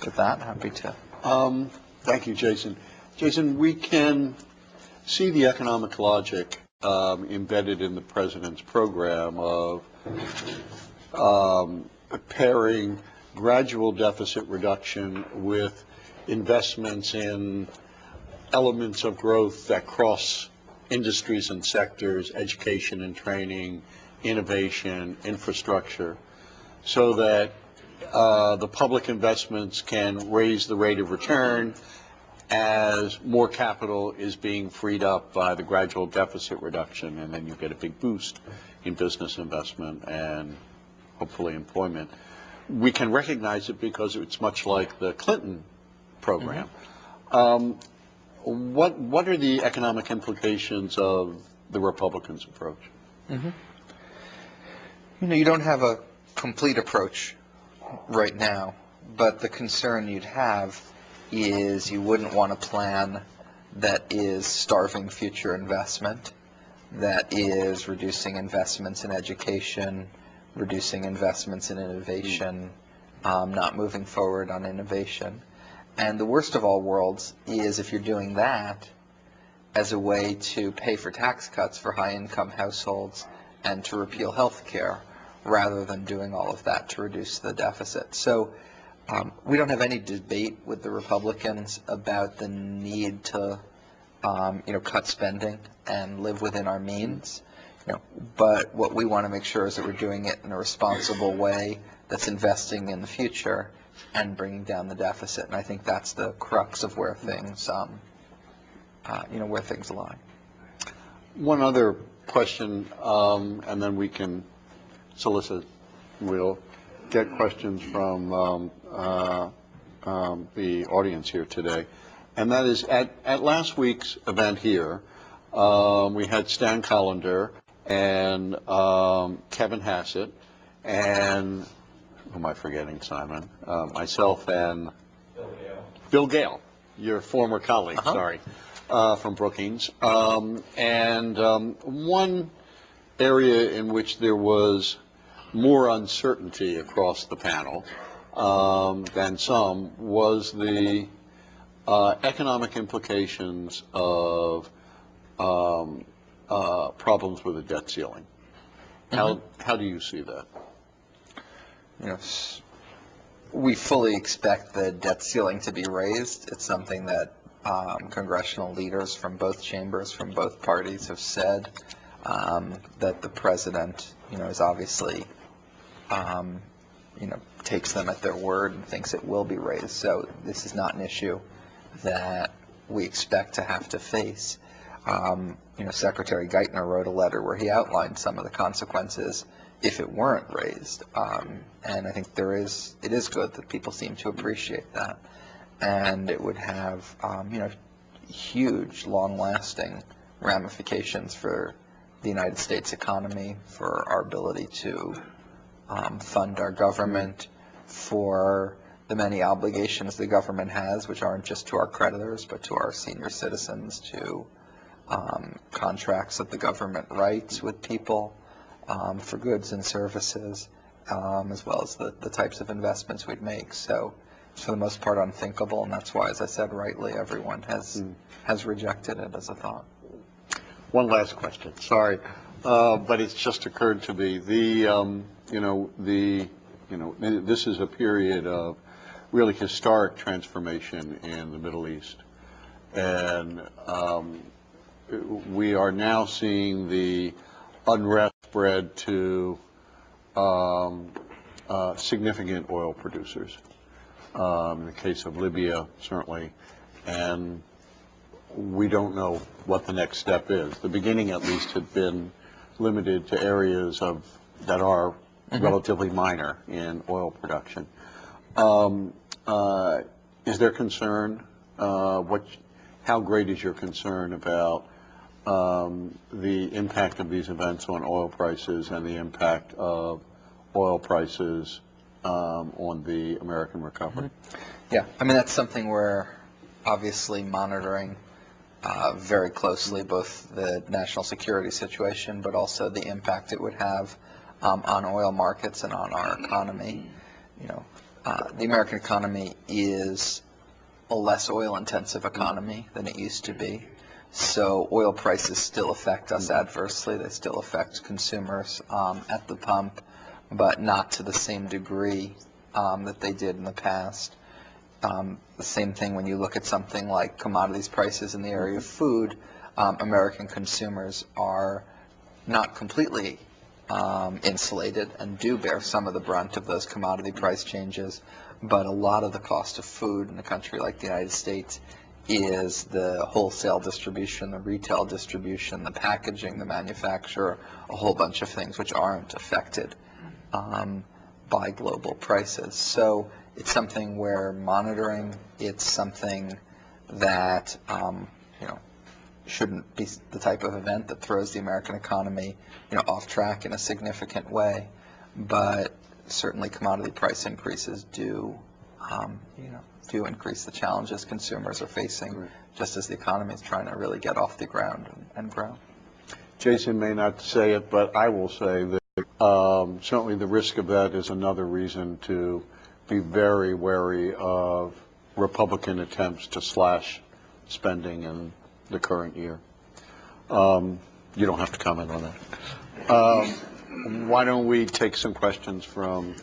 with that, happy to. Thank you, Jason. Jason, we can see the economic logic embedded in the president's program of pairing gradual deficit reduction with investments in elements of growth that cross industries and sectors, education and training, innovation, infrastructure, so that the public investments can raise the rate of return as more capital is being freed up by the gradual deficit reduction, and then you get a big boost in business investment and hopefully employment. We can recognize it because it's much like the Clinton program. What are the economic implications of the Republicans' approach? You don't have a complete approach right now, but the concern you'd have is you wouldn't want a plan that is starving future investment, that is reducing investments in education, reducing investments in innovation, not moving forward on innovation. And the worst of all worlds is if you're doing that as a way to pay for tax cuts for high-income households and to repeal health care, rather than doing all of that to reduce the deficit. So we don't have any debate with the Republicans about the need to cut spending and live within our means. But what we want to make sure is that we're doing it in a responsible way that's investing in the future and bringing down the deficit. And I think that's the crux of where things, where things lie. One other question, and then we can solicit. We'll get questions from the audience here today, and that is at last week's event here, we had Stan Collender and Kevin Hassett and who am I forgetting, Simon? Myself and Bill Gale, your former colleague, sorry, from Brookings. And one area in which there was more uncertainty across the panel than some was the economic implications of problems with the debt ceiling. How do you see that? We fully expect the debt ceiling to be raised. It's something that congressional leaders from both chambers, from both parties have said, that the president, is obviously, takes them at their word and thinks it will be raised. So this is not an issue that we expect to have to face. Secretary Geithner wrote a letter where he outlined some of the consequences if it weren't raised. And I think it is good that people seem to appreciate that. And it would have, huge, long-lasting ramifications for the United States economy, for our ability to fund our government, for the many obligations the government has, which aren't just to our creditors, but to our senior citizens, to contracts that the government writes with people for goods and services, as well as the types of investments we'd make. So it's for the most part unthinkable, and that's why, as I said rightly, everyone has rejected it as a thought. One last question, sorry, but it's just occurred to me. This is a period of really historic transformation in the Middle East, and we are now seeing the unrest spread to significant oil producers. In the case of Libya, certainly, and we don't know what the next step is. The beginning, at least, had been limited to areas that are relatively minor in oil production. Is there concern? How great is your concern about the impact of these events on oil prices and the impact of oil prices on the American recovery? Yeah, I mean, that's something we're obviously monitoring very closely, both the national security situation, but also the impact it would have on oil markets and on our economy. the American economy is a less oil-intensive economy than it used to be. So oil prices still affect us adversely. They still affect consumers at the pump, but not to the same degree that they did in the past. The same thing when you look at something like commodities prices in the area of food. American consumers are not completely insulated and do bear some of the brunt of those commodity price changes, but a lot of the cost of food in a country like the United States is the wholesale distribution, the retail distribution, the packaging, the manufacture, a whole bunch of things which aren't affected by global prices. So it's something we're monitoring. It's something that shouldn't be the type of event that throws the American economy off track in a significant way. But certainly commodity price increases do increase the challenges consumers are facing, just as the economy is trying to really get off the ground and grow. Jason may not say it, but I will say that certainly the risk of that is another reason to be very wary of Republican attempts to slash spending in the current year. You don't have to comment on that. Why don't we take some questions from